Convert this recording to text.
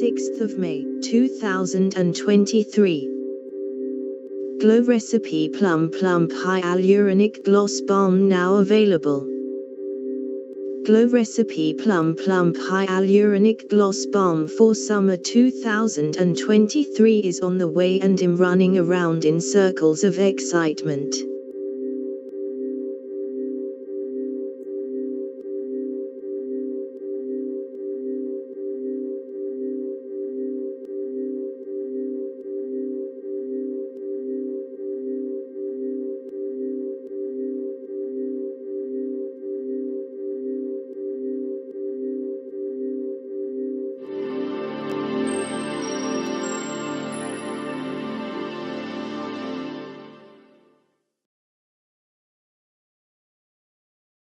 6th of May, 2023. Glow Recipe Plum Plump Hyaluronic Gloss Balm now available. Glow Recipe Plum Plump Hyaluronic Gloss Balm for Summer 2023 is on the way and I'm running around in circles of excitement.